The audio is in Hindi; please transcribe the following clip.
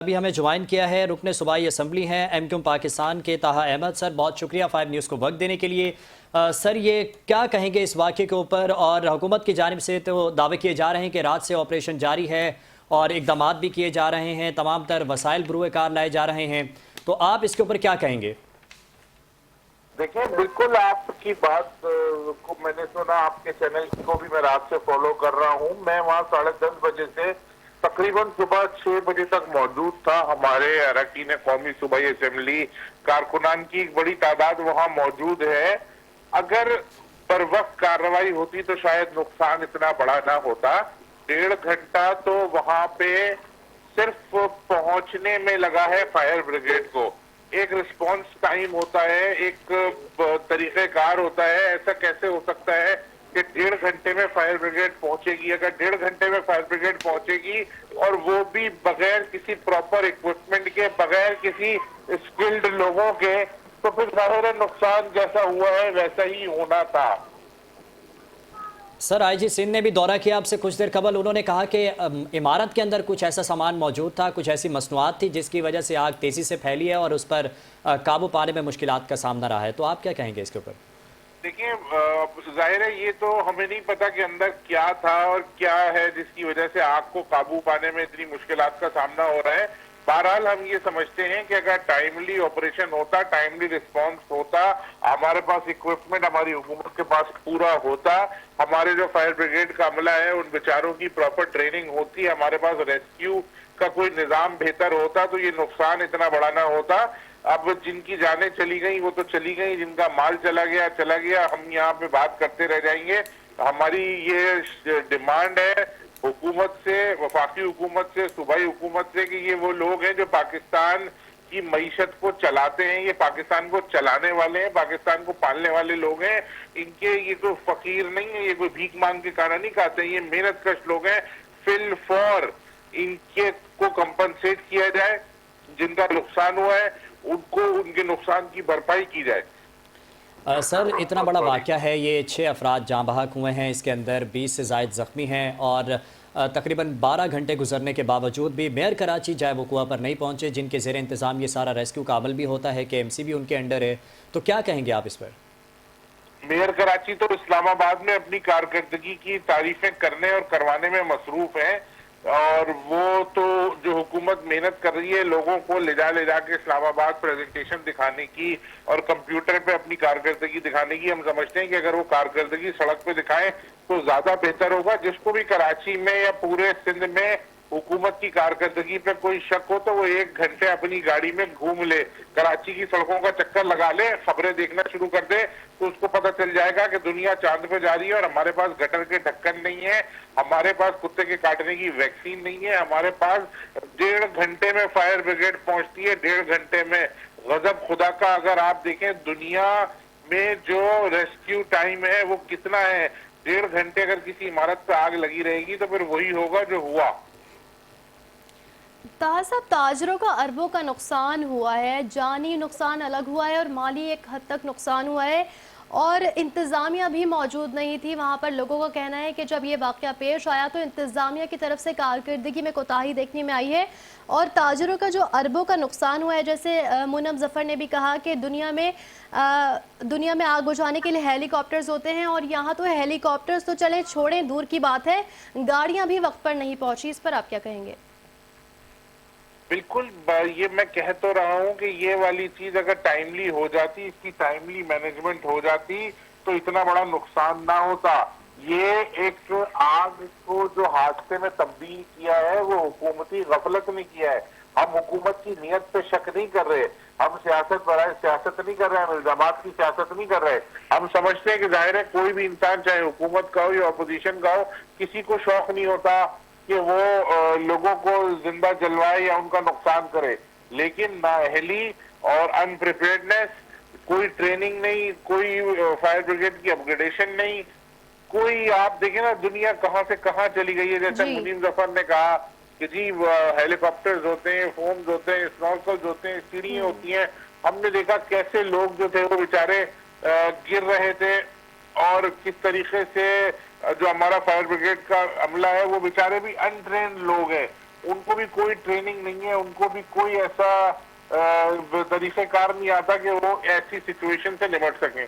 अभी हमें ज्वाइन किया है रुकने सूबाई असम्बली हैं एमक्यूएम पाकिस्तान के ताहा अहमद। सर बहुत शुक्रिया 5 न्यूज़ को वक्त देने के लिए। सर ये क्या कहेंगे इस वाक़े के ऊपर, और हुकूमत की जानिब से तो दावे किए जा रहे हैं कि रात से ऑपरेशन जारी है और इकदाम भी किए जा रहे हैं, तमाम तर वसाइल बरूए कार लाए जा रहे हैं, तो आप इसके ऊपर क्या कहेंगे? देखिए, बिल्कुल आपकी बात को मैंने सुना, आपके चैनल को भी मैं रात से फॉलो कर रहा हूँ। मैं वहाँ 10:30 बजे से तकरीबन सुबह 6 बजे तक मौजूद था। हमारे अरकान कौमी सूबाई असेंबली कारकुनान की एक बड़ी तादाद वहाँ मौजूद है। अगर पर वक्त कार्रवाई होती तो शायद नुकसान इतना बड़ा ना होता। 1.5 घंटा तो वहाँ पे सिर्फ पहुंचने में लगा है फायर ब्रिगेड को। एक रिस्पांस टाइम होता है, एक तरीक़ेकार होता है। ऐसा कैसे हो सकता है कि 1.5 घंटे में फायर ब्रिगेड पहुंचेगी? अगर 1.5 घंटे में फायर ब्रिगेड पहुंचेगी और वो भी बगैर किसी प्रॉपर इक्विपमेंट के, बगैर किसी स्किल्ड लोगों के, तो फिर जाहिर है नुकसान जैसा हुआ है वैसा ही होना था। सर आईजी सिंध ने भी दौरा किया आपसे कुछ देर कबल। उन्होंने कहा कि इमारत के अंदर कुछ ऐसा सामान मौजूद था, कुछ ऐसी मसनूआत थी जिसकी वजह से आग तेज़ी से फैली है और उस पर काबू पाने में मुश्किलात का सामना रहा है। तो आप क्या कहेंगे इसके ऊपर? देखिए, जाहिर है ये तो हमें नहीं पता कि अंदर क्या था और क्या है जिसकी वजह से आग को काबू पाने में इतनी मुश्किलात का सामना हो रहा है। बहरहाल हम ये समझते हैं कि अगर टाइमली ऑपरेशन होता, टाइमली रिस्पांस होता, हमारे पास इक्विपमेंट हमारी हुकूमत के पास पूरा होता, हमारे जो फायर ब्रिगेड का अमला है उन बेचारों की प्रॉपर ट्रेनिंग होती, हमारे पास रेस्क्यू का कोई निजाम बेहतर होता, तो ये नुकसान इतना बड़ा ना होता। अब जिनकी जानें चली गई वो तो चली गई, जिनका माल चला गया चला गया। हम यहाँ पे बात करते रह जाएंगे। हमारी ये डिमांड है हुकूमत से, वफाकी हुकूमत से, सूबाई हुकूमत से, कि ये वो लोग हैं जो पाकिस्तान की मईशत को चलाते हैं, ये पाकिस्तान को चलाने वाले हैं, पाकिस्तान को पालने वाले लोग हैं। इनके ये कोई फकीर नहीं है, ये कोई भीख मांग के खाना नहीं खाते, ये मेहनत कश लोग हैं। फिल फॉर इनके को कंपनसेट किया जाए, जिनका नुकसान हुआ है उनको उनके नुकसान की भरपाई की जाए। सर इतना बड़ा वाक़या है, ये 6 अफराद जाँ बहक हुए हैं, इसके अंदर 20 से ज़ायद ज़ख्मी हैं और तकरीबन 12 घंटे गुजरने के बावजूद भी मेयर कराची जाए वकुआ पर नहीं पहुँचे, जिनके ज़ेर इंतज़ाम ये सारा रेस्क्यू का अमल भी होता है, KMC भी उनके अंडर है। तो क्या कहेंगे आप इस पर? मेयर कराची तो इस्लामाबाद में अपनी कारकर्दगी की तारीफें करने और करवाने में मसरूफ है, और वो तो जो हुकूमत मेहनत कर रही है लोगों को ले जा के इस्लामाबाद प्रेजेंटेशन दिखाने की और कंप्यूटर पे अपनी कारकर्दगी दिखाने की, हम समझते हैं कि अगर वो कारकर्दगी सड़क पे दिखाएं तो ज्यादा बेहतर होगा। जिसको भी कराची में या पूरे सिंध में हुकूमत की कारकर्दगी पे कोई शक हो तो वो 1 घंटे अपनी गाड़ी में घूम ले, कराची की सड़कों का चक्कर लगा ले, खबरें देखना शुरू कर दे, तो उसको पता चल जाएगा कि दुनिया चांद पे जा रही है और हमारे पास गटर के ढक्कन नहीं है, हमारे पास कुत्ते के काटने की वैक्सीन नहीं है, हमारे पास 1.5 घंटे में फायर ब्रिगेड पहुंचती है। 1.5 घंटे में गजब खुदा का, अगर आप देखें दुनिया में जो रेस्क्यू टाइम है वो कितना है। 1.5 घंटे अगर किसी इमारत पे आग लगी रहेगी तो फिर वही होगा जो हुआ। ताहा साहब, ताजरों का अरबों का नुकसान हुआ है, जानी नुकसान अलग हुआ है और माली एक हद तक नुकसान हुआ है, और इंतज़ामिया भी मौजूद नहीं थी वहाँ पर। लोगों का कहना है कि जब ये वाक़या पेश आया तो इंतज़ामिया की तरफ से कारकर्दगी में कोताही देखने में आई है, और ताजरों का जो अरबों का नुकसान हुआ है, जैसे मुनम ज़फ़र ने भी कहा कि दुनिया में आग बुझाने के लिए हेलीकॉप्टर्स होते हैं, और यहाँ तो हेलीकॉप्टर्स तो चले छोड़ें दूर की बात है, गाड़ियाँ भी वक्त पर नहीं पहुँची। इस पर आप क्या कहेंगे? बिल्कुल, ये मैं कह तो रहा हूं कि ये वाली चीज अगर टाइमली हो जाती, इसकी टाइमली मैनेजमेंट हो जाती तो इतना बड़ा नुकसान ना होता। ये एक आग को जो हादसे में तब्दील किया है वो हुकूमती गफलत ने किया है। हम हुकूमत की नीयत पे शक नहीं कर रहे, हम सियासत बराए सियासत नहीं कर रहे, हम इल्जामात की सियासत नहीं कर रहे। हम समझते हैं कि जाहिर है कोई भी इंसान, चाहे हुकूमत का हो या अपोजिशन का हो, किसी को शौक नहीं होता कि वो लोगों को जिंदा जलवाए या उनका नुकसान करे, लेकिन नाअहली और अनप्रिपेयर्डनेस, कोई ट्रेनिंग नहीं, कोई फायर ब्रिगेड की अपग्रेडेशन नहीं, कोई, आप देखें ना दुनिया कहां से कहां चली गई है। जैसे मुनीम जफर ने कहा कि जी हेलीकॉप्टर्स होते हैं, फोम्स होते हैं, स्नॉर्कल्स होते हैं, सीढ़ियां होती हैं। हमने देखा कैसे लोग जो थे वो बेचारे गिर रहे थे, और किस तरीके से जो हमारा फायर ब्रिगेड का अमला है वो बेचारे भी अनट्रेन्ड लोग हैं, उनको भी कोई ट्रेनिंग नहीं है, उनको भी कोई ऐसा तरीक़ेकार नहीं आता कि वो ऐसी सिचुएशन से निपट सकें।